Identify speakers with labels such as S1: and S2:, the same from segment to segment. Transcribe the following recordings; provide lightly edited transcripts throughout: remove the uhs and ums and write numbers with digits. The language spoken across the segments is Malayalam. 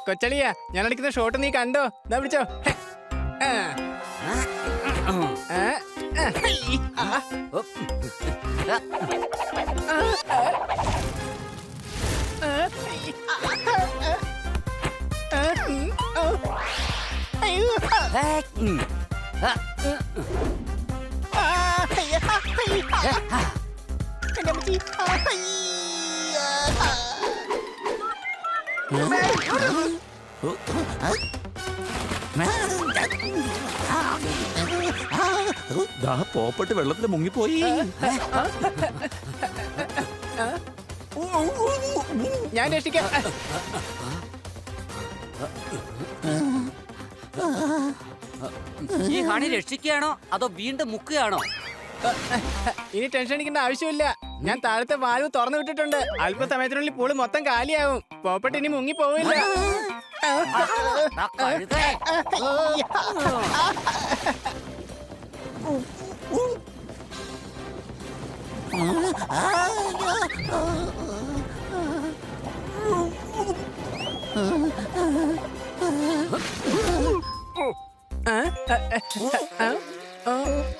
S1: കൊച്ചളിയാ, ഞാൻ അടിക്കുന്ന ഷോട്ട് നീ കണ്ടോ? ദാ പിടിച്ചോ.
S2: പോപ്പട്ട് വെള്ളത്തിൽ മുങ്ങിപ്പോയി.
S1: ഞാൻ രക്ഷിക്കാം.
S3: ഈ ഹണി രക്ഷിക്കുകയാണോ അതോ വീണ്ടും മുക്കുകയാണോ?
S1: ഇനി ടെൻഷൻ അടിക്കേണ്ട ആവശ്യമില്ല. ഞാൻ താഴത്തെ വാൽവ് തുറന്നു വിട്ടിട്ടുണ്ട്. അല്പസമയത്തിനുള്ളിൽ പൂള് മൊത്തം കാലിയാവും. പോപ്പട്ട് ഇനി മുങ്ങി പോവില്ല.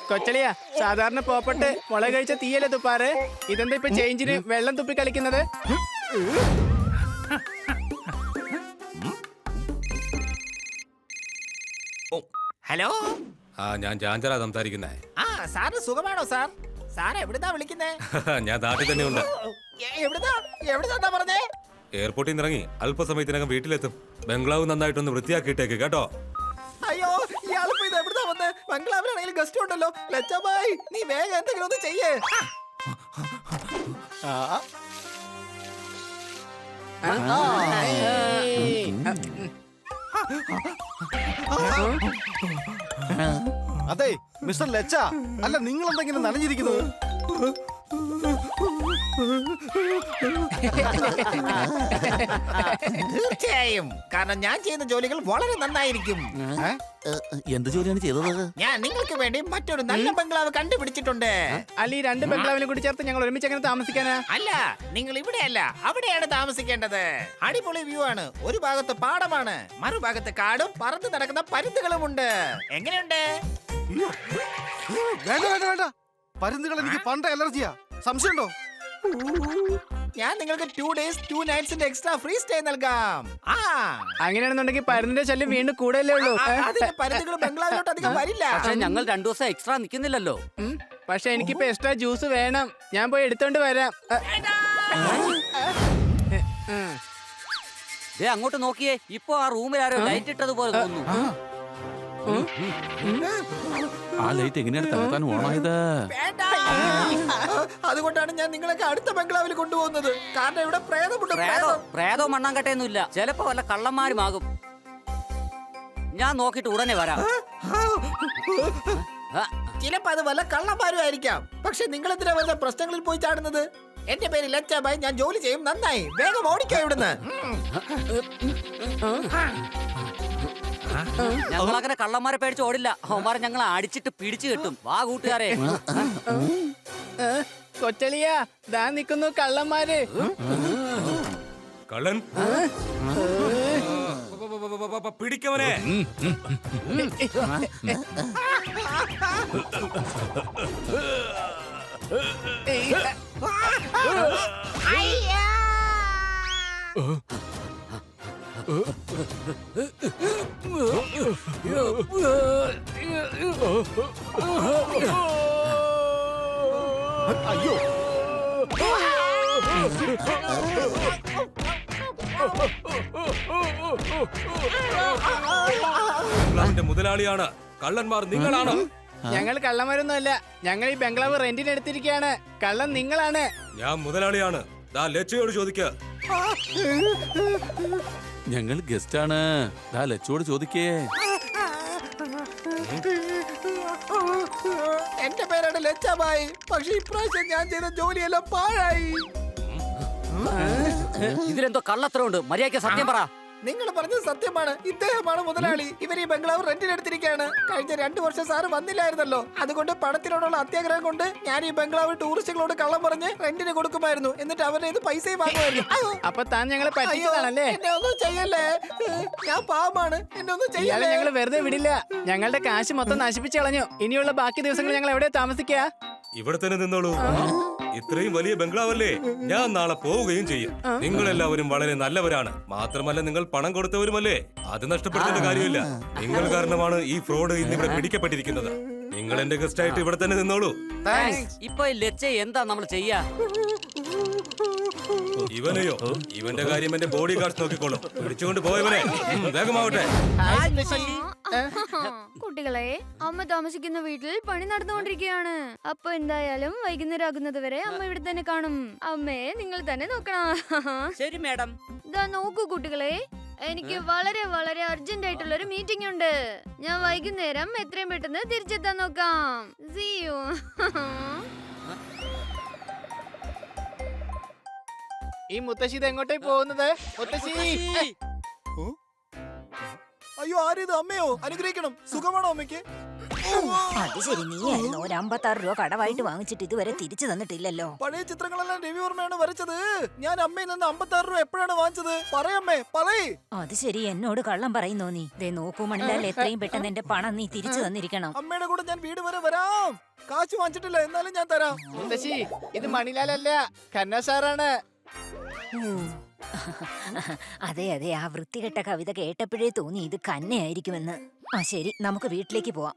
S1: കൊച്ചളിയാ, സാധാരണ പോപ്പട്ട് മുളക് കഴിച്ച തീയല്ലേ തുപ്പാറ്? ഇതെന്താ ഇപ്പൊ ചേഞ്ചിന് വെള്ളം തുപ്പി കളിക്കുന്നത്?
S4: ഹലോ,
S5: ഞാൻ ജാഞ്ചറാ സംസാരിക്കുന്നേ.
S4: സാറിന് സുഖമാണോ സാർ? സാർ എവിടുന്നാ വിളിക്കുന്നേ?
S5: ഞാൻ നാട്ടിൽ തന്നെ ഉണ്ട്.
S4: എവിടുന്നാ പറഞ്ഞേ?
S5: എയർപോർട്ടിൽ നിന്ന് ഇറങ്ങി അല്പസമയത്തിനകം വീട്ടിലെത്തും. ബംഗ്ലാവ് നന്നായിട്ടൊന്ന് വൃത്തിയാക്കിയിട്ടേക്ക് കേട്ടോ.
S4: അയ്യോ, ഇയാളിപ്പോ ഇത് എവിടുന്നാ വന്നേ? ബംഗ്ലാവിലാണെങ്കിലും ഗസ്റ്റ് ഉണ്ടല്ലോ. ലച്ചാബായ്, നീ വേഗം എന്തെങ്കിലും ഒന്ന് ചെയ്യേ.
S2: അതെ മിസ്റ്റർ ലച്ച, അല്ല നിങ്ങൾ എന്തെങ്കിലും നനഞ്ഞിരിക്കുന്നത്?
S4: തീർച്ചയായും, കാരണം ഞാൻ ചെയ്യുന്ന ജോലികൾ വളരെ നന്നായിരിക്കും.
S2: എന്ത് ജോലിയാണ് ചെയ്തത്?
S4: ഞാൻ നിങ്ങൾക്ക് വേണ്ടി മറ്റൊരു നല്ല ബംഗ്ലാവ് കണ്ടുപിടിച്ചിട്ടുണ്ട്.
S1: അല്ല, ഈ രണ്ട് ബംഗ്ലാവിനെ കൂടി ചേർത്ത് ഞങ്ങൾ ഒരുമിച്ച് എങ്ങനെ താമസിക്കാനാ?
S4: അല്ല, നിങ്ങൾ ഇവിടെയല്ല, അവിടെയാണ് താമസിക്കേണ്ടത്. അടിപൊളി വ്യൂ ആണ്. ഒരു ഭാഗത്ത് പാടമാണ്, മറുഭാഗത്ത് കാടും പറന്ന് നടക്കുന്ന പരുന്തുകളുമുണ്ട്. എങ്ങനെയുണ്ട്?
S2: വേണ്ട വേണ്ട വേണ്ട, പരുന്തുകൾ എനിക്ക് പണ്ട് അലർജിയാ. സംശയമുണ്ടോ?
S4: ഞാൻ നിങ്ങൾക്ക് 2 days 2 nights extra free stay നൽകാം.
S1: അങ്ങനെയാണെന്നുണ്ടെങ്കിൽ പരുന്തിന്റെ ശല്യം വീണ്ടും കൂടല്ലേ ഉള്ളൂ.
S4: അതിന് പരുന്തുകൾ ബംഗ്ലാവിലോട്ട് അധികം വരില്ല.
S3: പക്ഷെ ഞങ്ങൾ 2 ദിവസം എക്സ്ട്രാ നിൽക്കുന്നില്ലല്ലോ.
S1: പക്ഷെ എനിക്കിപ്പോ എക്സ്ട്രാ ജ്യൂസ് വേണം. ഞാൻ പോയി എടുത്തോണ്ട് വരാം.
S3: ദേ അങ്ങോട്ട് നോക്കിയേ, ഇപ്പൊ ആ റൂമിൽ ആരോ ലൈറ്റ് ഇട്ടതുപോലെ തോന്നുന്നു.
S2: ആ ലൈറ്റ് എങ്ങനെയാണ് തകർത്താൻ ഓണായത്?
S4: അതുകൊണ്ടാണ് ഞാൻ നിങ്ങളൊക്കെ അടുത്ത ബംഗ്ലാവിൽ കൊണ്ടുപോകുന്നത്. കാരണം ഇവിടെ പ്രേതമുണ്ട്.
S3: പ്രേതോ മണ്ണാങ്കട്ടയൊന്നും ഇല്ല. ചിലപ്പോ വല്ല കള്ളന്മാരുമാകും. ഞാൻ നോക്കിട്ട് ഉടനെ വരാം.
S4: ചിലപ്പോ അത് വല്ല കള്ളന്മാരും ആയിരിക്കാം. പക്ഷെ നിങ്ങൾ എന്തിനാ വെറുതെ പ്രശ്നങ്ങളിൽ പോയി ചാടുന്നത്? എന്റെ പേര് ലച്ചാബായ്, ഞാൻ ജോലി ചെയ്യും. നന്നായി, വേഗം ഓടിക്കാം ഇവിടുന്ന്.
S3: ഞങ്ങളങ്ങനെ കള്ളന്മാരെ പേടിച്ച് ഓടില്ല. അവന്മാരെ ഞങ്ങൾ അടിച്ചിട്ട് പിടിച്ചു കിട്ടും. വാ കൂട്ടുകാരെ.
S1: കൊച്ചളിയാ, ദാ നിക്കുന്നു കള്ളന്മാര്.
S5: കള്ളൻ പിടിക്കവനെ.
S2: അയ്യോ,
S5: ബംഗ്ലാവിന്റെ മുതലാളിയാണ് കള്ളന്മാർ. നിങ്ങളാണ്.
S1: ഞങ്ങൾ കള്ളന്മാരൊന്നും അല്ല. ഞങ്ങൾ ഈ ബംഗ്ലാവ് റെന്റിന് എടുത്തിരിക്കുകയാണ്. കള്ളൻ നിങ്ങളാണ്.
S5: ഞാൻ മുതലാളിയാണ്. ദാ ലച്ചയോട് ചോദിക്ക.
S2: ഞങ്ങൾ ഗസ്റ്റ് ആണ്. ലച്ചോട് ചോദിക്കേ.
S4: എന്റെ പേരാണ് ലച്ചാബായ്. പക്ഷെ ഇപ്രാവശ്യം ഞാൻ ചെയ്ത ജോലിയെല്ലാം പാഴായി.
S3: ഇതിലെന്തോ കള്ളത്തരമുണ്ട്. മര്യാദയ്ക്ക് സത്യം പറ.
S4: നിങ്ങൾ പറഞ്ഞത് സത്യമാണ്. ഇദ്ദേഹമാണ് മുതലാളി. ഇവർ ഈ ബംഗ്ലാവ് റെന്റിനെടുത്തിരിക്കുകയാണ്. കഴിഞ്ഞ 2 വർഷം സാറ് വന്നില്ലായിരുന്നല്ലോ. അതുകൊണ്ട് പണത്തിനോടുള്ള അത്യാഗ്രഹം കൊണ്ട് ഞാൻ ഈ ബംഗ്ലാവ് ടൂറിസ്റ്റുകളോട് കള്ളം പറഞ്ഞ് റെന്റിന് കൊടുക്കുമായിരുന്നു. എന്നിട്ട് അവരുടെ ഇത് പൈസയും വാങ്ങുമായിരുന്നു. അയ്യോ,
S1: അപ്പൊ താൻ ഞങ്ങളെ പറ്റിച്ചതാണല്ലേ?
S4: എന്നെ ഒന്നും ചെയ്യല്ലേ. ഞാൻ പാവമാണ്. എന്നെ ഒന്നും
S1: ഇയാളെ
S4: ചെയ്യല്ലേ.
S1: ഞങ്ങൾ വെറുതെ വിടില്ല. ഞങ്ങളുടെ കാശ് മൊത്തം നശിപ്പിച്ചു കളഞ്ഞു. ഇനിയുള്ള ബാക്കി ദിവസങ്ങൾ ഞങ്ങൾ എവിടെ താമസിക്കാ?
S5: ഇവിടെ തന്നെ നിന്നോളൂ. ഇത്രയും വലിയ ബംഗ്ലാവല്ലേ, ഞാൻ നാളെ പോവുകയും ചെയ്യും. നിങ്ങൾ എല്ലാവരും വളരെ നല്ലവരാണ്. മാത്രമല്ല നിങ്ങൾ പണം കൊടുത്തവരുമല്ലേ. അത് നഷ്ടപ്പെടുത്തേണ്ട കാര്യമില്ല. നിങ്ങൾ കാരണമാണ് ഈ ഫ്രോഡ് ഇന്ന് ഇവിടെ പിടിക്കപ്പെട്ടിരിക്കുന്നത്. നിങ്ങൾ എന്റെ ഗസ്റ്റ് ആയിട്ട് ഇവിടെ തന്നെ നിന്നോളൂ.
S3: ഇപ്പൊ ഈ ലച്ച എന്താ നമ്മൾ ചെയ്യാ?
S5: ഇവനെയോ? ഇവന്റെ കാര്യം എന്റെ ബോഡി ഗാർഡ്സ് നോക്കിക്കോളും. പിടിച്ചുകൊണ്ട് പോയവനെ വേഗമാവട്ടെ.
S6: കുട്ടികളെ, അമ്മ താമസിക്കുന്ന വീട്ടിൽ പണി നടന്നുകൊണ്ടിരിക്കുകയാണ്. അപ്പൊ എന്തായാലും വൈകുന്നേരം ആകുന്നത് വരെ അമ്മ ഇവിടെ തന്നെ കാണും. അമ്മയെ നിങ്ങൾ തന്നെ നോക്കണം.
S3: ശരി മാഡം.
S6: ഇതാ നോക്കൂ കുട്ടികളെ, എനിക്ക് വളരെ വളരെ അർജന്റ് ആയിട്ടുള്ള ഒരു മീറ്റിംഗ് ഉണ്ട്. ഞാൻ വൈകുന്നേരം എത്രയും പെട്ടെന്ന് തിരിച്ചെത്താൻ നോക്കാം. See you.
S1: ഈ മുത്തശ്ശി ഇത് എങ്ങോട്ടേ പോകുന്നത്? മുത്തശ്ശി,
S2: അയ്യോ, ആരിത്? അമ്മയോ? അനുഗ്രഹിക്കണം. സുഖമാണോ അമ്മയ്ക്ക്?
S7: അത് ശരി, നീയായിരുന്നു ഒരു 56 രൂപ കടവായിട്ട് വാങ്ങിച്ചിട്ട് ഇതുവരെ തിരിച്ചു തന്നിട്ടില്ലല്ലോ.
S2: പഴയ ചിത്രങ്ങളെല്ലാം രവിവർമ്മയാണ് വരച്ചത്. ഞാൻ അമ്മയിൽ നിന്ന് 56 രൂപ എപ്പോഴാണ് വാങ്ങിച്ചത്? പറയമ്മേ, പറയ്.
S7: അത് ശരി, എന്നോട് കള്ളം പറയുന്നോ നീ? ദേ നോക്കൂ മണിലാൽ, എത്രയും പെട്ടെന്ന് എന്റെ പണം നീ തിരിച്ചു തന്നിരിക്കണം.
S2: അമ്മയുടെ കൂടെ ഞാൻ വീട് വരെ വരാം. കാശ് വാങ്ങിച്ചിട്ടില്ല, എന്നാലും ഞാൻ തരാം.
S1: മുത്തശ്ശി, ഇത് മണിലാലല്ല, ഖന്ന സാറാണ്.
S7: അതെ അതെ, ആ വൃത്തികെട്ട കവിത കേട്ടപ്പോഴേ തോന്നി ഇത് കന്നയായിരിക്കുമെന്ന്. ആ ശരി, നമുക്ക് വീട്ടിലേക്ക് പോവാം.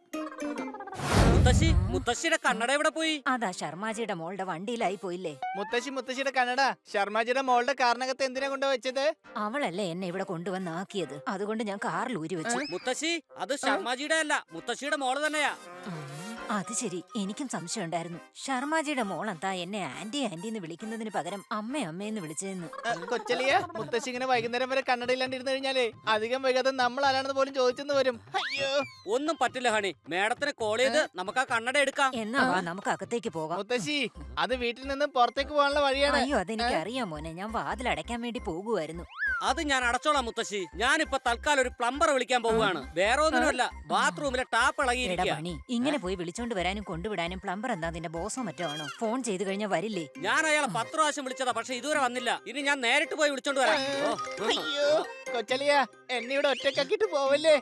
S3: മുത്തശ്ശിയുടെ കണ്ണട എവിടെ പോയി?
S7: അതാ ശർമാജിയുടെ മോളുടെ വണ്ടിയിലായി പോയില്ലേ.
S1: മുത്തശ്ശിയുടെ കന്നഡ ശർമാജിയുടെ മോളുടെ കാരണകത്ത് എന്തിനാ കൊണ്ട് വെച്ചത്?
S7: അവളല്ലേ എന്നെ ഇവിടെ കൊണ്ടുവന്നാക്കിയത്. അതുകൊണ്ട് ഞാൻ കാറിൽ ഊരി വെച്ചു.
S3: മുത്തശ്ശി, അത് ശർമാജിയുടെ അല്ല, മുത്തശ്ശിയുടെ മോള് തന്നെയാ.
S7: അത് ശരി, എനിക്കും സംശയം ഉണ്ടായിരുന്നു. ശർമാജിയുടെ മോളെന്താ എന്നെ ആന്റി ആന്റി എന്ന് വിളിക്കുന്നതിന് പകരം അമ്മ അമ്മയെന്ന് വിളിച്ചതെന്ന്.
S1: കൊച്ചലിയ, മുത്തശ്ശി ഇങ്ങനെ വൈകുന്നേരം വരെ കന്നഡ ഇല്ലാണ്ടിരുന്നു കഴിഞ്ഞാലേ അധികം വൈകാതെ നമ്മൾ ആരാണെന്ന് പോലും ചോദിച്ചെന്ന് വരും. അയ്യോ,
S3: ഒന്നും പറ്റില്ല ഹണി. മേഡത്തിന് കോൾ ചെയ്ത് നമുക്ക് ആ കണ്ണട എടുക്കാം.
S7: എന്നാ വാ, നമുക്ക് അകത്തേക്ക് പോകാം.
S1: മുത്തശ്ശി, അത് വീട്ടിൽ നിന്ന് പുറത്തേക്ക് പോകാനുള്ള വഴിയാണ്.
S7: അയ്യോ, അതെനിക്ക് അറിയാം മോനെ. ഞാൻ വാതിൽ അടയ്ക്കാൻ വേണ്ടി പോകുമായിരുന്നു.
S3: അത് ഞാൻ അടച്ചോളാം മുത്തശ്ശി. ഞാനിപ്പോ തൽക്കാലം ഒരു പ്ലംബറെ വിളിക്കാൻ പോവുകയാണ്. വേറെ ഒന്നുമല്ല, ബാത്റൂമിലെ ടാപ്പ് ഇളകിയിരിക്കുക.
S7: പണി ഇങ്ങനെ പോയി വിളിച്ചോണ്ട് വരാനും കൊണ്ടുവിടാനും പ്ലംബർ എന്താ നിന്റെ ബോസോ മറ്റോ ആണോ? ഫോൺ ചെയ്ത് കഴിഞ്ഞാൽ വരില്ലേ?
S3: ഞാൻ അയാളെ 10 പ്രാവശ്യം വിളിച്ചതാ, പക്ഷെ ഇതുവരെ വന്നില്ല. ഇനി ഞാൻ നേരിട്ട് പോയി വിളിച്ചോണ്ട് വരാം.
S1: അയ്യോ, കൊച്ചലിയ, എന്നെ ഇവിടെ ഒറ്റക്കാക്കിട്ട് പോവല്ലേ?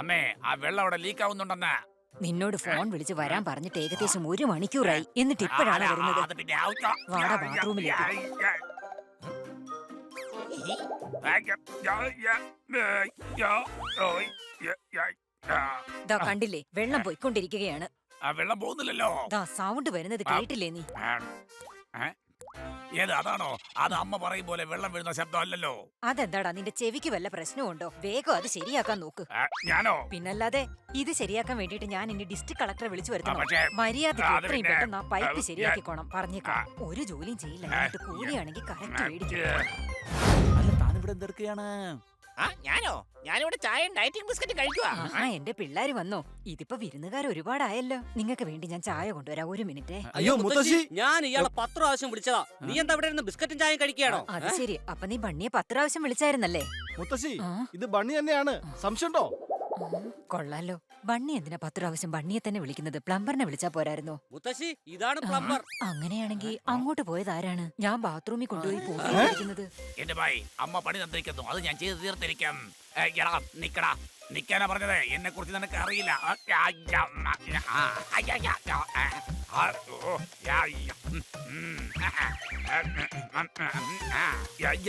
S8: അമ്മേ, ആ വെള്ളം അവിടെ ലീക്ക് ആവുന്നുണ്ടെന്ന്.
S7: നിന്നോട് ഫോൺ വിളിച്ച് വരാൻ പറഞ്ഞിട്ട് ഏകദേശം 1 മണിക്കൂറായി. എന്നിട്ട് ഇപ്പോഴാണ് വരുന്നത്.
S8: അത് പിന്നെ
S7: വാടാ ബാത്റൂമിലേക്ക്. ദാ കണ്ടില്ലേ, വെള്ളം പോയിക്കൊണ്ടിരിക്കുകയാണ്.
S8: ആ വെള്ളം പോകുന്നില്ലല്ലോ.
S7: ദാ സൗണ്ട് വരുന്നത് കേട്ടില്ലേ നീ?
S8: ഏത് അതാണോ? അത് അമ്മ പറയും പോലെ വെള്ളം വീഴുന്ന ശബ്ദം അല്ലല്ലോ.
S7: അതെന്താടാ, നിന്റെ ചെവിക്ക് വല്ല പ്രശ്നമുണ്ടോ? വേഗം അത് ശരിയാക്കാൻ നോക്ക്.
S8: ഞാനോ?
S7: പിന്നല്ലാതെ ഇത് ശരിയാക്കാൻ വേണ്ടിട്ട് ഞാൻ ഇനി ഡിസ്ട്രിക്ട് കളക്ടറെ വിളിച്ചു വരുത്തണം.
S8: പക്ഷേ,
S7: മര്യാദയ്ക്ക്
S8: അത്
S7: എത്രയും
S8: പിന്നെ,
S7: പെട്ടെന്ന് ആ പൈപ്പ് ശരിയാക്കിക്കോണം. പറഞ്ഞേക്കാം, ഒരു ജോലിയും ചെയ്യില്ല. എന്നിട്ട് കൂലിയാണെങ്കിൽ കറക്റ്റ് മേടിക്കും.
S8: അല്ല, താനിവിടെ എന്തെടുക്കുകയാണ്?
S4: ഞാനിവിടെ ചായ ഡയറ്റിംഗ് ബിസ്ക്കറ്റ് കഴിക്കുക.
S7: ആ എന്റെ പിള്ളേര് വന്നോ? ഇതിപ്പോ വിരുന്നുകാർ ഒരുപാടായല്ലോ. നിങ്ങൾക്ക് വേണ്ടി ഞാൻ ചായ കൊണ്ടുവരാം. 1 മിനിറ്റ്.
S2: അയ്യോ മുത്തശ്ശി,
S3: ഞാൻ ഇയാളെ 10 പ്രാവശ്യം വിളിച്ചതാ. നീ എന്താ ഇവിടെ ഇരുന്ന് ബിസ്ക്കറ്റും ചായയും കഴിക്കുകയാണോ?
S7: അത് ശരി, അപ്പൊ നീ ബണ്ണിയെ 10 പ്രാവശ്യം വിളിച്ചായിരുന്നല്ലേ?
S2: മുത്തശ്ശി,
S7: ആ?
S2: ഇത് ബണ്ണി തന്നെയാണ്. സംശയമുണ്ടോ?
S7: കൊള്ളാലോ. ബണ്ണി എന്തിനാ 10 പ്രാവശ്യം ബണ്ണിയെ തന്നെ വിളിക്കുന്നത്? പ്ലംബറിനെ വിളിച്ചാ പോരായിരുന്നോ?
S3: മുത്തശ്ശി, ഇതാണ് പ്ലംബർ.
S7: അങ്ങനെയാണെങ്കിൽ അങ്ങോട്ട് പോയത് ആരാണ്? ഞാൻ ബാത്റൂമിൽ കൊണ്ടുപോയി പോയിരിക്കുന്നത്.
S8: എന്റെ ഭായി, അമ്മ പണി തന്നിരിക്കുന്നു. അത് ഞാൻ ചെയ്ത് തീർത്തിരിക്കും. എടാ, നിക്കടാ. നിക്കാനാ പറഞ്ഞത്. എന്നെ കുറിച്ച് നിനക്ക് അറിയില്ല.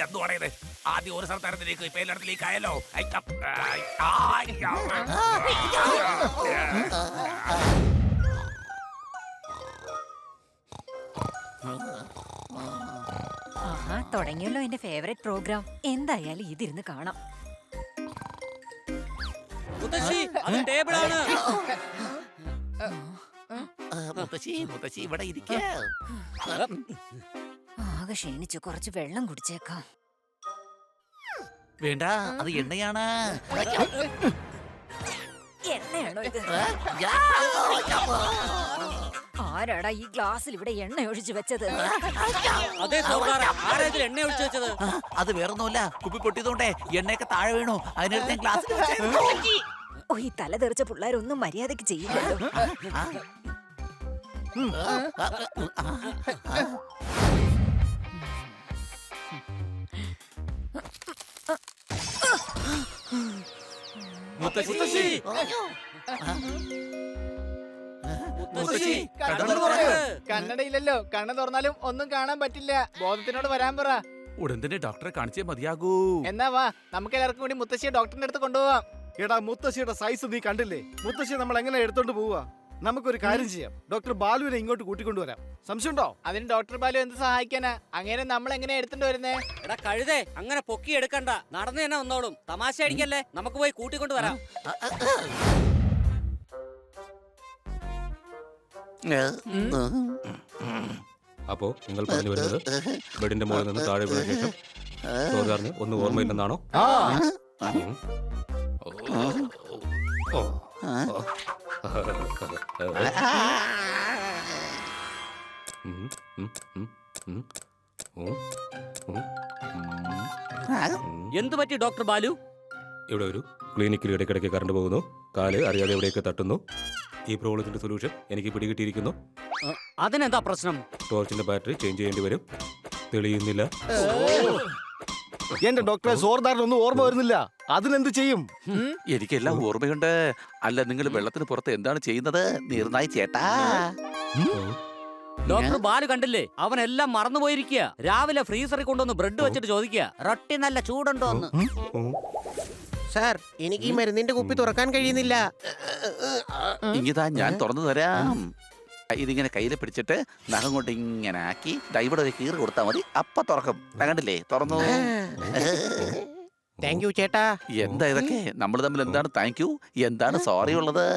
S8: എന്തു പറയുന്നത്? ആദ്യം ഒരു സ്ഥലത്തായിരുന്നു ലീക്ക്, ഇപ്പൊ എല്ലായിടത്തും ലീക്ക് ആയല്ലോ.
S7: ആഹാ, തുടങ്ങിയല്ലോ എന്റെ ഫേവറേറ്റ് പ്രോഗ്രാം. എന്തായാലും ഇതിരുന്ന് കാണാം.
S3: മുത്തശ്ശി, അത് ടേബിളാണ്.
S8: മുത്തശ്ശി ഇവിടെ ഇരിക്ക.
S7: ആകെ ക്ഷീണിച്ചു, കുറച്ച് വെള്ളം കുടിച്ചേക്കാം.
S8: വേണ്ട, അത് എണ്ണയാണ്.
S7: എണ്ണയാണോ ഇത്? ആരാടാ ഈ ഗ്ലാസ്സിൽ ഇവിടെ എണ്ണ ഒഴിച്ചു വെച്ചത്?
S3: അതെ സർദാറെ, ആരാ ഇതിൽ എണ്ണ ഒഴിച്ചു വെച്ചത്?
S8: അത് വേറൊന്നുമല്ല, കുപ്പി പൊട്ടിയതുകൊണ്ടേ എണ്ണയൊക്കെ താഴെ വീണു. അതിനടുത്ത് ഞാൻ ഗ്ലാസ്സിൽ
S7: ഓ, ഈ തല തെറിച്ച പിള്ളേരൊന്നും മര്യാദക്ക് ചെയ്യില്ലല്ലോ.
S8: മുത്തശ്ശി
S3: മുത്തശ്ശി,
S1: കണ്ണു തുറക്ക്. കണ്ണടയില്ലല്ലോ, കണ്ണു തുറന്നാലും ഒന്നും കാണാൻ പറ്റില്ല. ബോധത്തിനോട് വരാൻ പറ.
S8: ഉടൻ തന്നെ ഡോക്ടറെ കാണിച്ചേ മതിയാകൂ.
S1: എന്നാ വാ, നമുക്ക് എല്ലാവർക്കും കൂടി മുത്തശ്ശിയെ ഡോക്ടറിന്റെ അടുത്ത് കൊണ്ടുപോവാം.
S2: എടാ മുത്തശ്ശിയുടെ സൈസ് നീ കണ്ടില്ലേ? മുത്തശ്ശിയെ നമ്മൾ എങ്ങനെ എടുത്തോണ്ട് പോവാ? നമുക്കൊരു കാര്യം ചെയ്യാം, ഡോക്ടർ ബാലുവിനെ ഇങ്ങോട്ട് കൂട്ടിക്കൊണ്ടുവരാം. സംശയമുണ്ടോ?
S1: അതിന് ഡോക്ടർ ബാലു എന്ത് സഹായിക്കാനാ? അങ്ങനെ നമ്മൾ എങ്ങനെ എടുത്തിട്ട് വരുന്നേ?
S3: എടാ കഴുതേ, അങ്ങനെ പൊക്കി എടുക്കണ്ട, നടന്നു തന്നെ വന്നോളും. തമാശ അടിക്കല്ലേ, നമുക്ക് പോയി കൂട്ടിക്കൊണ്ട് വരാം.
S5: അപ്പോ നിങ്ങൾ പറഞ്ഞു വരുന്നത് ബെഡിന്റെ മുകളിൽ നിന്ന് താഴെ വീണ ശേഷം സോദാറിന് ഒന്നും ഓർമ്മയില്ലെന്നാണോ? ഉം. ഓ. ഉം, ഉം, ഉം, ഉം, ഉം, ഉം, ഉം.
S3: എന്തു പറ്റി ഡോക്ടർ ബാലു?
S5: ഇവിടെ ഒരു ക്ലിനിക്കിൽ ഇടയ്ക്കിടയ്ക്ക് കറണ്ട് പോകുന്നു, കാല് അറിയാതെ എവിടെയൊക്കെ തട്ടുന്നു. ഈ പ്രോബ്ലത്തിന്റെ സൊല്യൂഷൻ എനിക്ക് പിടികിട്ടിയിരിക്കുന്നു.
S3: അതിനെന്താ പ്രശ്നം?
S5: ടോർച്ചിന്റെ ബാറ്ററി ചേഞ്ച് ചെയ്യേണ്ടി വരും. തെളിയുന്നില്ല.
S2: എന്റെ ഡോക്ടറെ സോർദാറിനൊന്നും ഓർമ്മ വരുന്നില്ല. അതിനെന്ത് ചെയ്യും?
S9: എനിക്കെല്ലാം ഓർമ്മയുണ്ട്. അല്ല, നിങ്ങൾ വെള്ളത്തിന് പുറത്ത് എന്താണ് ചെയ്യുന്നത്? നീർനായി ചേട്ടാ.
S3: ഡോക്ടർ ബാലു കണ്ടില്ലേ, അവനെല്ലാം മറന്നുപോയിരിക്കുക. രാവിലെ ഫ്രീസറിൽ കൊണ്ടുവന്ന് ബ്രെഡ് വെച്ചിട്ട് ചോദിക്കുക, റൊട്ടി നല്ല ചൂടുണ്ടോ എന്ന്.
S10: സാർ, എനിക്ക് ഈ മരുന്നിന്റെ കുപ്പി തുറക്കാൻ കഴിയുന്നില്ല.
S9: ഇങ്ങിതാ, ഞാൻ തുറന്നു തരാം. ഇതിങ്ങനെ കയ്യിൽ പിടിച്ചിട്ട് നഖം കൊണ്ട് ഇങ്ങനെ ആക്കി ഇവിടെ ഒരു കീറ് കൊടുത്താൽ മതി, അപ്പൊ തുറക്കും. കണ്ടില്ലേ, തുറന്നു.
S10: താങ്ക് യു ചേട്ടാ.
S9: എന്താ ഇതൊക്കെ? നമ്മൾ തമ്മിൽ എന്താണ് താങ്ക് യു, എന്താണ് സോറി ഉള്ളത്?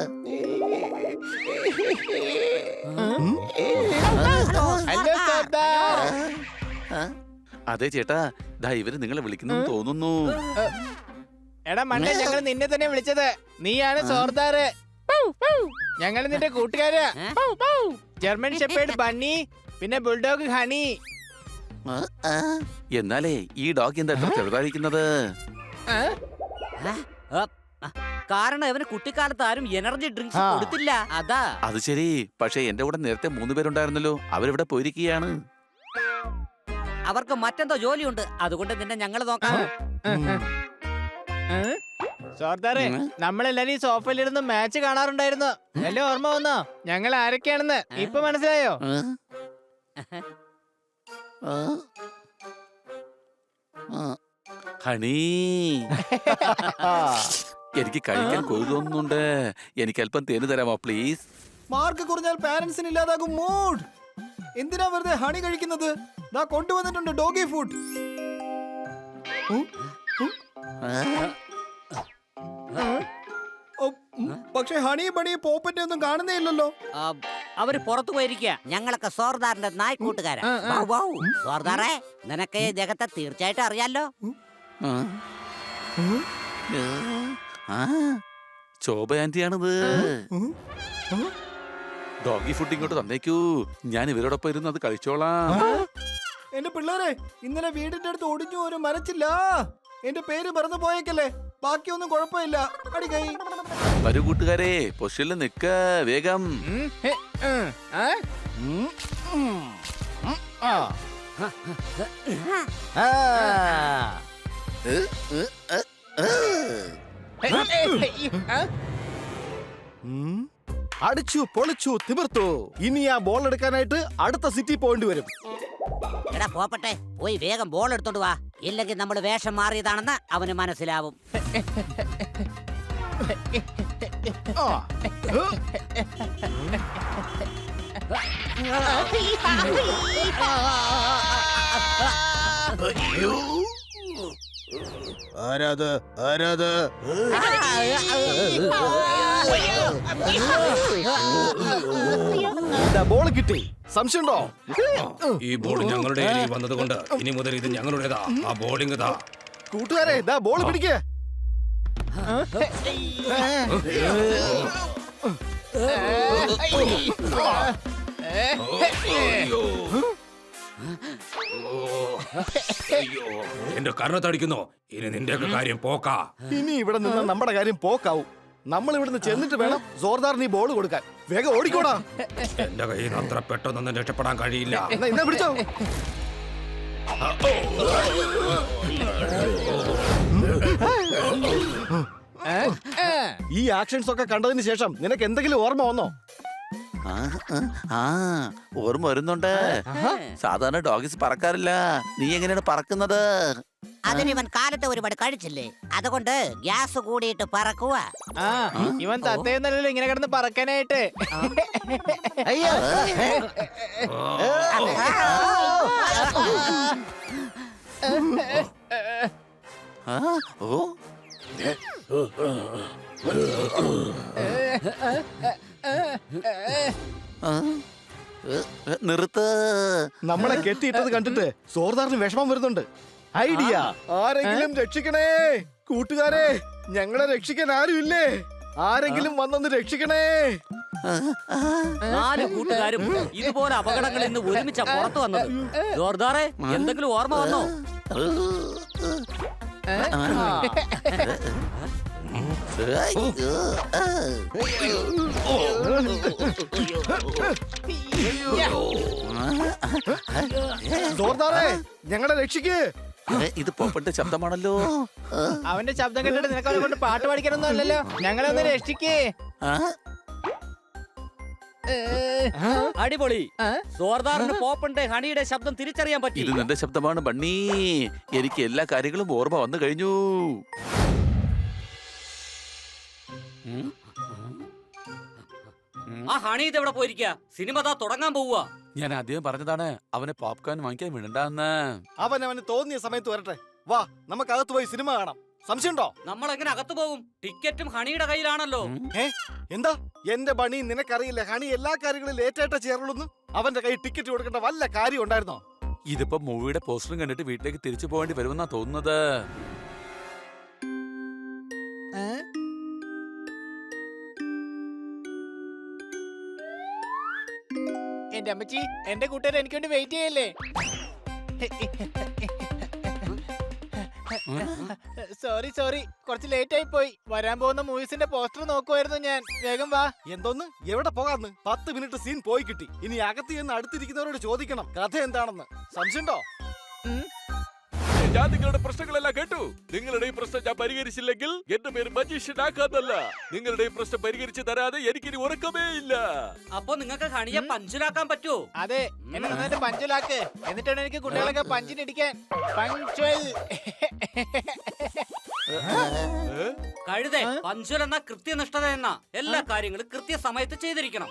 S1: ഹലോ സർദാർ.
S9: അതെ ചേട്ടാ, ഇവര് നിങ്ങളെ വിളിക്കുന്നു തോന്നുന്നു.
S1: എടാ മണ്ണെ, ഞങ്ങൾ നിന്നെ തന്നെ വിളിച്ചത്. നീയാണ് സോർദാറ്. ഞങ്ങൾ നിന്റെ കൂട്ടുകാരാ. ജർമ്മൻ ഷെപ്പേർഡ് ബണ്ണി, പിന്നെ ബുൾഡോഗ് ഹണി.
S9: എന്നാലേ ഈ ഡോഗ് എന്താ ഇത്ര ചെറുതായിരിക്കുന്നത്?
S3: കാരണം അവന് കുട്ടിക്കാലത്ത് ആരും എനർജി ഡ്രിങ്ക്സ് കൊടുത്തില്ല, അതാ.
S9: അത് ശരി. പക്ഷെ എന്റെ കൂടെ നേരത്തെ 3 പേരുണ്ടായിരുന്നല്ലോ, അവരിവിടെ പോയിരിക്കുകയാണ്.
S3: അവർക്ക് മറ്റെന്തോ ജോലിയുണ്ട്, അതുകൊണ്ട് നിന്നെ ഞങ്ങൾ നോക്കാം.
S1: സോർദാറെ, നമ്മളെല്ലാരും ഈ സോഫയിലിരുന്ന് മാച്ച് കാണാറുണ്ടായിരുന്നു. വല്ല ഓർമ്മ വന്നോ ഞങ്ങൾ ആരൊക്കെയാണെന്ന്? ഇപ്പൊ മനസ്സിലായോ?
S9: ഹണി, എനിക്ക് കഴിക്കാൻ കൊതി തോന്നുന്നുണ്ട്. എനിക്ക് അല്പം തേന് തരാമോ പ്ലീസ്?
S2: മാർക്ക് കുറഞ്ഞാൽ പാരന്റ്സിന് ഇല്ലാതാകും മൂഡ്. എന്തിനാ വെറുതെ ഹണി കഴിക്കുന്നത്? ദാ കൊണ്ടുവന്നിട്ടുണ്ട് ഡോഗി ഫുഡ്. പക്ഷെ ഹണി ബണി പോപ്പറ്റെ ഒന്നും കാണുന്നേ ഇല്ലല്ലോ.
S3: അവര് പുറത്തു പോയിരിക്കുക. ഞങ്ങളൊക്കെ സോർദാറിന്റെ നായ്ക്കൂട്ടുകാരാ. സോർദാറെ, നിനക്ക് ഇദ്ദേഹത്തെ തീർച്ചയായിട്ടും അറിയാലോ.
S9: ശോഭ ആന്റിയാണിത്. ഡോഗി ഫുഡ് ഇങ്ങോട്ട് തന്നേക്കൂ, ഞാൻ ഇവരോടൊപ്പം ഇരുന്ന് അത് കഴിച്ചോളാം.
S2: എന്റെ പിള്ളേരെ, ഇന്നലെ വീടിന്റെ അടുത്ത് ഒടിഞ്ഞു ഒരു മരച്ചില്ല. എന്റെ പേര് മറന്നു പോയേക്കല്ലേ, ബാക്കിയൊന്നും കുഴപ്പമില്ല. അടി കൈ.
S9: വരൂ കൂട്ടുകാരെ, പൊസിഷനിൽ നിക്ക വേഗം.
S2: അടിച്ചു പൊളിച്ചു തിമിർത്തു. ഇനി ആ ബോൾ എടുക്കാനായിട്ട് അടുത്ത സിറ്റി പോകേണ്ടി വരും.
S3: എടാ പോപ്പട്ടെ, പോയി വേഗം ബോൾ എടുത്തോണ്ട് വാ, ഇല്ലെങ്കിൽ നമ്മൾ വേഷം മാറിയതാണെന്ന് അവന് മനസ്സിലാവും.
S2: ആരാത്? ആരാത്? ബോൾ കിട്ടി. സംശയമുണ്ടോ?
S5: ഈ ബോൾ ഞങ്ങളുടെ കയ്യിൽ വന്നതുകൊണ്ട് ഇനി മുതൽ ഇത് ഞങ്ങളുടേതാ. ആ ബോളിംഗ് താ.
S2: കൂട്ടുകാരെ, ദാ ബോൾ പിടിക്കേ.
S5: എന്റെ കർണത്തടിക്കുന്നോ? ഇനി നിന്റെയൊക്കെ കാര്യം പോക്കാ.
S2: ഇനി ഇവിടെ നിന്ന് നമ്മുടെ കാര്യം പോക്കാവും. നമ്മൾ ഇവിടുന്ന് ചെന്നിട്ട് വേണം സോർദാറിന് ഈ ബോൾ കൊടുക്കാൻ. വേഗം ഓടിക്കോടാ.
S5: എന്റെ കയ്യിൽ നിന്ന് അത്ര പെട്ടെന്നൊന്നും രക്ഷപ്പെടാൻ കഴിയില്ല.
S2: എന്നാ പിടിച്ചോ. ഈ ആക്ഷൻസ് ഒക്കെ കണ്ടതിന് ശേഷം നിനക്ക് എന്തെങ്കിലും ഓർമ്മ വന്നോ?
S9: ഓർമ്മ വരുന്നുണ്ട്. സാധാരണ ഡോഗീസ് പറക്കാറില്ല. നീ എങ്ങനെയാണ് പറക്കുന്നത്?
S10: അതിനിവൻ കാലത്ത് ഒരുപാട് കഴിച്ചില്ലേ, അതുകൊണ്ട് ഗ്യാസ് കൂടിയിട്ട് പറക്കുക.
S1: ആ ഇവൻ തത്തയെന്നല്ലോ ഇങ്ങനെ കിടന്ന് പറക്കാനായിട്ട്.
S10: അയ്യോ
S9: ഓ നിർത്ത്.
S2: നമ്മളെ കെട്ടിയിട്ടത് കണ്ടിട്ട് സോർദാറിന് വിഷമം വരുന്നുണ്ട്. ഐഡിയ, ആരെങ്കിലും രക്ഷിക്കണേ. കൂട്ടുകാരെ, ഞങ്ങളെ രക്ഷിക്കാൻ ആരുമില്ലേ? ആരെങ്കിലും വന്നൊന്ന് രക്ഷിക്കണേ.
S3: 4 കൂട്ടുകാരും ഇതുപോലെ അപകടങ്ങളിൽ നിന്ന് ഒരുമിച്ച പുറത്തു വന്നത്. ജോർദാറെ, എന്തെങ്കിലും ഓർമ്മ വന്നോ?
S2: സോർദാറെ, ഞങ്ങളെ രക്ഷിക്ക്.
S9: ഇത് പോപ്പന്റെ ശബ്ദമാണല്ലോ.
S1: അവന്റെ ശബ്ദം കേട്ടിട്ട് നിനക്ക് അവനെ കൊണ്ട് പാട്ട് പാടിക്കാനൊന്നും അല്ലല്ലോ. ഞങ്ങളെ ഒന്ന് രക്ഷിക്കേ.
S3: അടിപൊളി. ജോർദാറിന് പോപ്പന്റെ ഹണിയുടെ ശബ്ദം തിരിച്ചറിയാൻ പറ്റി.
S9: ഇത് നിന്റെ ശബ്ദമാണ് ബണ്ണി. എനിക്ക് എല്ലാ കാര്യങ്ങളും ഓർമ്മ വന്നു കഴിഞ്ഞു.
S3: ആ ഹണി ഇത് എവിടെ പോയിരിക്കാ? സിനിമ താ തുടങ്ങാൻ പോവുക.
S9: ഞാൻ ആദ്യം പറഞ്ഞതാണ് അവനെ പോപ്കോൺ വാങ്ങിക്കാൻ വിടണ്ടെന്ന്.
S2: അവന് തോന്നിയ സമയത്ത് വരട്ടെ. വാ, നമുക്ക് അകത്ത് പോയി സിനിമ കാണാം. സംശയമുണ്ടോ?
S3: നമ്മൾ എങ്ങനെ അകത്തു പോകും? ടിക്കറ്റും ഹണിയുടെ കയ്യിലാണല്ലോ.
S2: എന്താ എന്റെ ബണി, നിനക്കറിയില്ല ഹണി എല്ലാ കാര്യങ്ങളും ലേറ്റായിട്ടാ ചേർന്നുള്ളൂ. അവന്റെ കൈ ടിക്കറ്റ് കൊടുക്കേണ്ട വല്ല കാര്യം ഉണ്ടായിരുന്നോ?
S9: ഇതിപ്പോ മൂവിയുടെ പോസ്റ്ററും കണ്ടിട്ട് വീട്ടിലേക്ക് തിരിച്ചു പോകേണ്ടി വരുമെന്നാ തോന്നുന്നത്.
S1: എന്റെ അമ്മച്ചി, എന്റെ കൂട്ടുകാർ എനിക്ക് വേണ്ടി വെയിറ്റ് ചെയ്യല്ലേ? സോറി കുറച്ച് ലേറ്റ് ആയി പോയി. വരാൻ പോകുന്ന മൂവീസിന്റെ പോസ്റ്റർ നോക്കുമായിരുന്നു ഞാൻ. വേഗം വാ.
S2: എന്തോന്ന്, എവിടെ പോകാന്ന്? 10 മിനിറ്റ് സീൻ പോയി കിട്ടി. ഇനി അകത്ത് ചെന്ന് അടുത്തിരിക്കുന്നവരോട് ചോദിക്കണം കഥ എന്താണെന്ന്. സംശയമുണ്ടോ?
S5: ഞാൻ നിങ്ങളുടെ പ്രശ്നങ്ങളെല്ലാം കേട്ടു. നിങ്ങളുടെ ഈ പ്രശ്നം ഞാൻ പരിഹരിച്ചില്ലെങ്കിൽ എന്റെ പേര് മജീഷ്യൻ ആക്കാന്നല്ല. നിങ്ങളുടെ ഈ പ്രശ്നം പരിഹരിച്ചു തരാതെ എനിക്കിനി ഉറക്കമേ ഇല്ല.
S3: അപ്പൊ നിങ്ങൾക്ക് ഹണിയെ പഞ്ചുലാക്കാൻ പറ്റുമോ?
S1: അതെ, എന്നെ നന്നായിട്ട് പഞ്ചലാക്ക്. എന്നിട്ടാണ് എനിക്ക് കുട്ടികളൊക്കെ പഞ്ചിനിടിക്കാൻ. പഞ്ച്വൽ.
S3: കഴുതേ, പഞ്ചുൽ എന്ന കൃത്യനിഷ്ഠത എന്ന എല്ലാ കാര്യങ്ങളും കൃത്യസമയത്ത് ചെയ്തിരിക്കണം.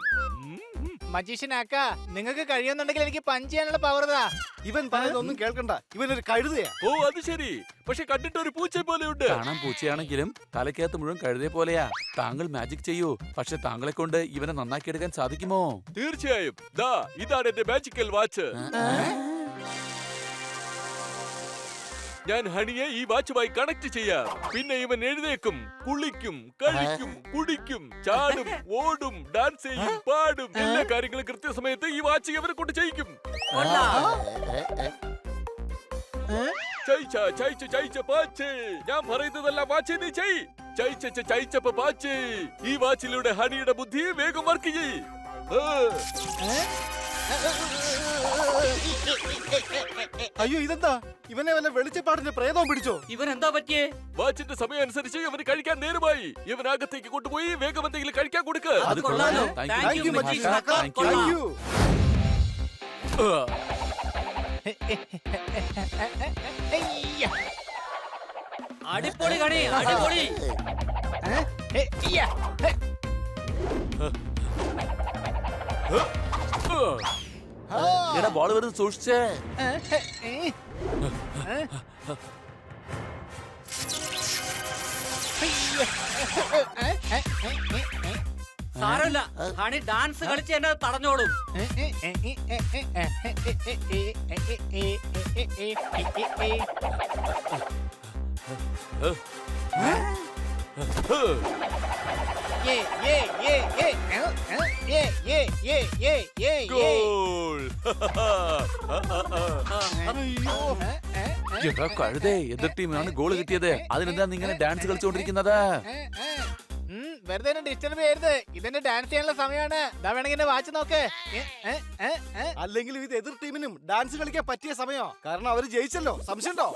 S1: മജീഷ്യനാക്ക, നിങ്ങൾക്ക് കഴിയുന്നുണ്ടെങ്കിൽ എനിക്ക് പഞ്ച് ചെയ്യാനുള്ള പവർ താ.
S2: ഇവൻ പറയുന്നൊന്നും കേൾക്കണ്ട. ഇവനൊരു കഴുതയാ.
S5: ഓ അത് ശരി. പക്ഷെ കണ്ടിട്ട് ഒരു പൂച്ച പോലെയുണ്ട്.
S9: കാണാൻ പൂച്ചയാണെങ്കിലും തലക്കകത്ത് മുഴുവൻ കഴുതേ പോലെയാ. താങ്കൾ മാജിക് ചെയ്യൂ. പക്ഷെ താങ്കളെ കൊണ്ട് ഇവനെ നന്നാക്കിയെടുക്കാൻ സാധിക്കുമോ?
S5: തീർച്ചയായും. ദാ ഇതാണ് എന്റെ മാജിക്കൽ വാച്ച്. ഞാൻ ഹണിയെ ഈ വാച്ചുമായി കണക്ട് ചെയ്യാം. പിന്നെ ഇവൻ എഴുന്നേക്കും, കുളിക്കും, കഴിക്കും, കുടിക്കും, ചാടും, ഓടും, ഡാൻസ് ചെയ്യും, പാടും. എല്ലാ കാര്യങ്ങളും കൃത്യസമയത്ത് ഈ വാച്ച് ഇവരെ കൊണ്ട് ചെയ്യിക്കും. ഞാൻ പറയുന്നതല്ല വാച്ച് നീ ചെയ്. ചൈച്ചപ്പ പാച്ച്. ഈ വാച്ചിലൂടെ ഹണിയുടെ ബുദ്ധി വേഗം വർക്ക് ചെയ്.
S2: അയ്യോ, ഇതെന്താ? ഇവനെ വല്ല വെളിച്ചപ്പാടിന്റെ പ്രേതവും പിടിച്ചോ?
S3: ഇവൻ എന്താ പറ്റിയേ?
S5: വാച്ചിന്റെ സമയം അനുസരിച്ച് ഇവന് കഴിക്കാൻ നേരമായി. ഇവൻ അകത്തേക്ക് കൊണ്ടുപോയി വേഗം എന്തെങ്കിലും കഴിക്കാൻ കൊടുക്ക്.
S3: അത് കൊള്ളാലോ.
S9: Thank you,
S3: Thank you,
S9: magician.
S3: Magician.
S9: Thank you.
S2: Thank you.
S3: അടിപൊളി ഹണി, അടിപൊളി.
S9: എടാ, ബോൾ വരുന്നത് സൂക്ഷിച്ചേ.
S3: സാരമില്ല, ഹണി ഡാൻസ് കളിച്ച് എന്നെ തടഞ്ഞോളും.
S5: Go!
S9: എടാ കഴുതേ, എതിർ ടീമിനാണ് ഗോൾ കിട്ടിയത്. അതിനെന്താ നീ ഇങ്ങനെ ഡാൻസ് കളിച്ചുകൊണ്ടിരിക്കുന്നത്?
S1: വെറുതെ ഡിസ്റ്റർബ് ചെയ്യരുത്. ഇതെന്നെ ഡാൻസ് ചെയ്യാനുള്ള സമയമാണ്. ഇതാ വേണമെങ്കിൽ എന്നെ വാച്ച് നോക്ക്.
S2: അല്ലെങ്കിൽ ഇത് എതിർ ടീമിനും ഡാൻസ് കളിക്കാൻ പറ്റിയ സമയോ, കാരണം അവര് ജയിച്ചല്ലോ. സംശയമുണ്ടോ?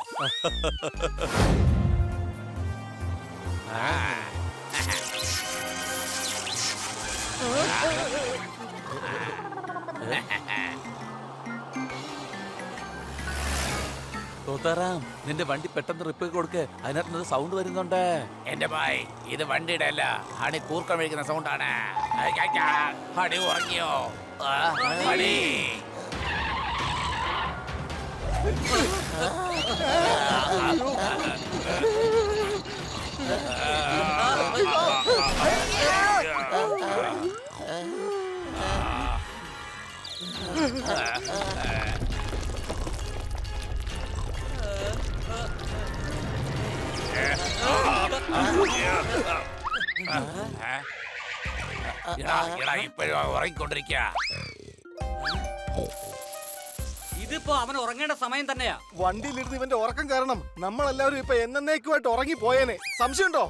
S9: തോത്താറാം, നിന്റെ വണ്ടി പെട്ടെന്ന് റിപ്പയർ കൊടുക്ക്. അതിനകത്ത് സൗണ്ട് വരുന്നുണ്ട്.
S8: എന്റെ ഭായ്, ഇത് വണ്ടിയുടെ അല്ല, ഹണി കൂർക്കം വിളിക്കുന്ന സൗണ്ടാണ്. ഹണി ഉറങ്ങിയോ? ഹണി ഇപ്പോഴും ഉറങ്ങിക്കൊണ്ടിരിക്കുക.
S3: ഇതിപ്പോ അവൻ ഉറങ്ങേണ്ട സമയം തന്നെയാ.
S2: വണ്ടിയിലിരുന്ന് ഇവന്റെ ഉറക്കം കാരണം നമ്മളെല്ലാവരും ഇപ്പൊ എന്നേക്കുമായിട്ട് ഉറങ്ങി പോയേനെ. സംശയമുണ്ടോ?